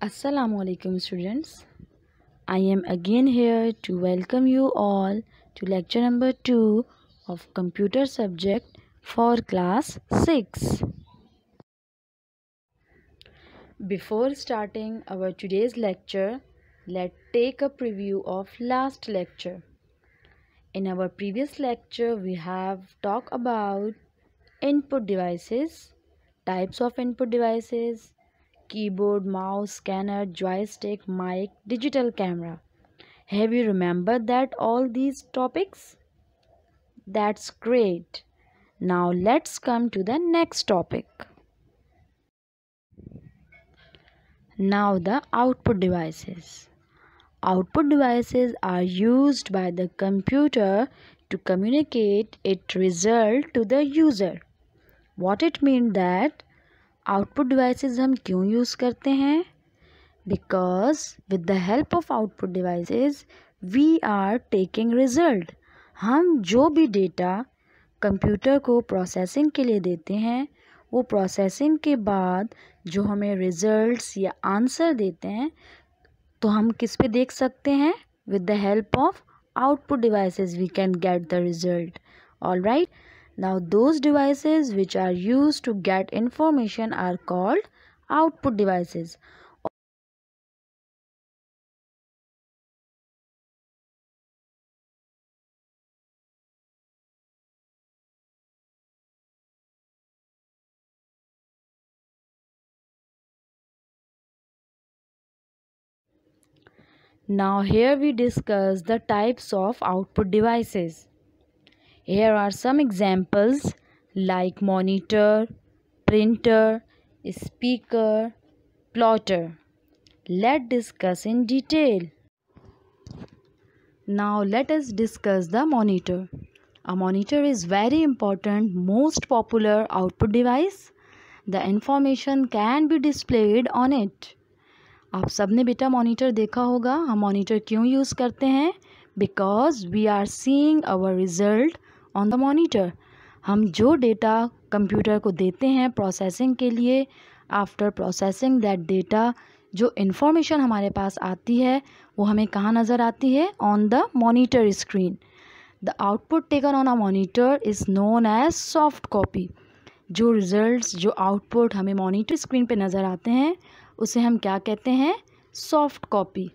Assalamu alaikum students. I am again here to welcome you all to lecture number 2 of computer subject for class 6. Before starting our today's lecture, let's take a preview of last lecture. In our previous lecture, we have talked about input devices, types of input devices, keyboard, mouse, scanner, joystick, mic, digital camera. Have you remembered that all these topics? That's great. Now let's come to the next topic. Now the output devices. Output devices are used by the computer to communicate its result to the user. What it means that output devices हम क्यों use करते हैं? Because with the help of output devices we are taking result. हम जो भी data computer को processing के लिए देते हैं वो प्रोसेसिंग के बाद जो हमें रिजल्ट्स या आंसर देते हैं तो हम किस पे देख सकते हैं? With the help of output devices we can get the result. Alright, now those devices which are used to get information are called output devices. Now here we discuss the types of output devices. Here are some examples like monitor, printer, speaker, plotter. Let's discuss in detail. Now let us discuss the monitor. A monitor is very important, most popular output device. The information can be displayed on it. आप सबने बेटा monitor देखा होगा. हम monitor क्यों use करते हैं? Because we are seeing our result on the monitor. हम जो डेटा कंप्यूटर को देते हैं प्रोसेसिंग के लिए, आफ्टर प्रोसेसिंग दैट डेटा जो इन्फॉर्मेशन हमारे पास आती है वो हमें कहाँ नज़र आती है? On the monitor screen. The output taken on a monitor is known as soft copy. जो रिज़ल्ट्स जो आउटपुट हमें मॉनिटर स्क्रीन पे नज़र आते हैं उसे हम क्या कहते हैं? Soft copy.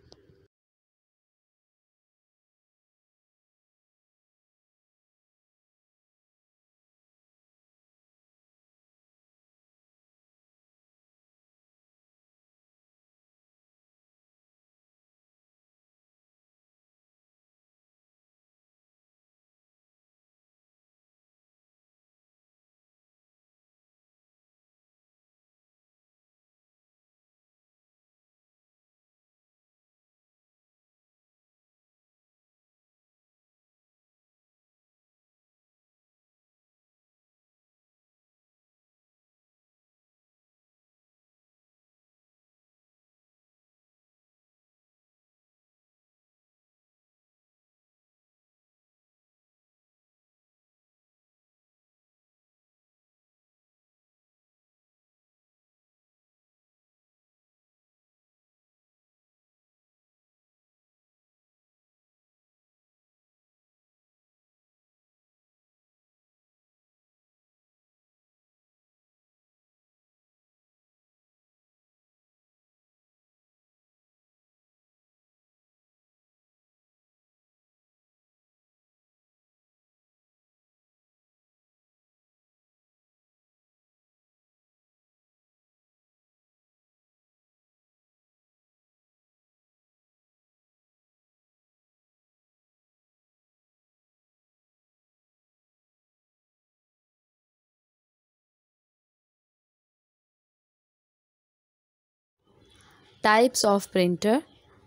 Types of printer.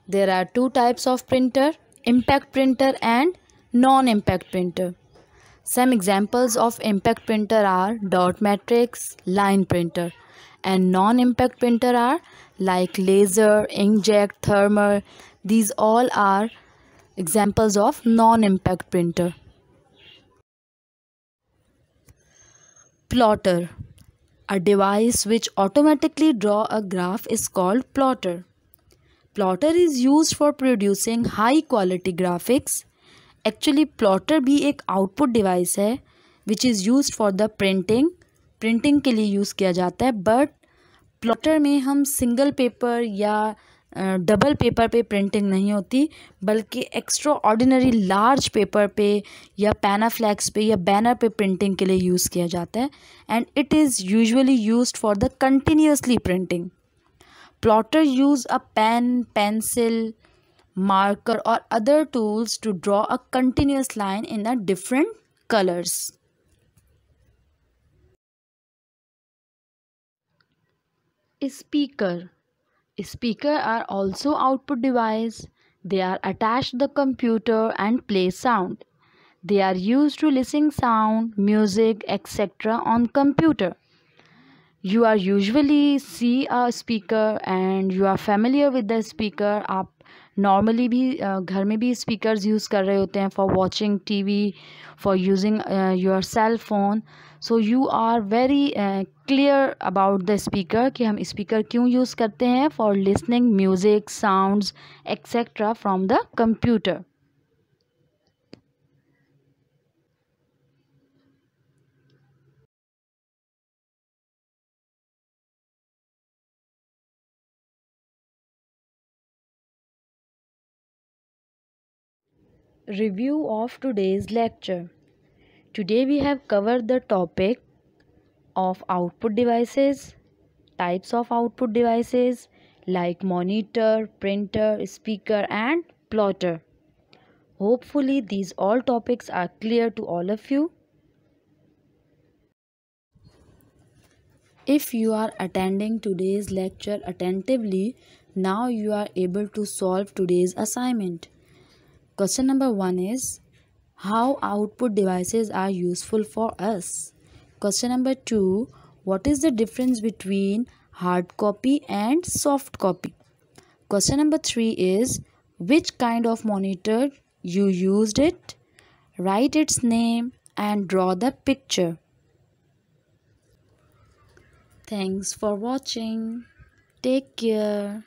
There are two types of printer, impact printer and non-impact printer. Some examples of impact printer are dot matrix, line printer, and non-impact printer are like laser, inkjet, thermal. These all are examples of non-impact printer. Plotter. A device which automatically draw a graph is called plotter. Plotter is used for producing high quality graphics. Actually plotter भी एक output device है which is use for the printing के लिए use किया जाता है. But plotter में हम सिंगल पेपर या डबल पेपर पे प्रिंटिंग नहीं होती, बल्कि एक्स्ट्रा ऑर्डिनरी लार्ज पेपर पे या पैनाफ्लैक्स पे या बैनर पे प्रिंटिंग के लिए यूज़ किया जाता है. And it is usually used for the continuously printing. Plotter use a pen, pencil, marker or other tools to draw a continuous line in a different colors. Speaker are also output device. They are attached to the computer and play sound. They are used to listen sound, music, etc. on computer. You are usually see a speaker and you are familiar with the speaker. आप normally भी घर में भी speakers use कर रहे होते हैं for watching TV, for using your cell phone. So you are very clear about the speaker कि हम स्पीकर क्यों यूज़ करते हैं for listening music, sounds etcetera from the computer. Review of today's lecture. Today we have covered the topic of output devices, types of output devices like monitor, printer, speaker and plotter. Hopefully these all topics are clear to all of you. If you are attending today's lecture attentively, now you are able to solve today's assignment. Question number 1 is how output devices are useful for us. Question number 2, what is the difference between hard copy and soft copy? Question number 3 is which kind of monitor you used it? Write its name and draw the picture. Thanks for watching. Take care.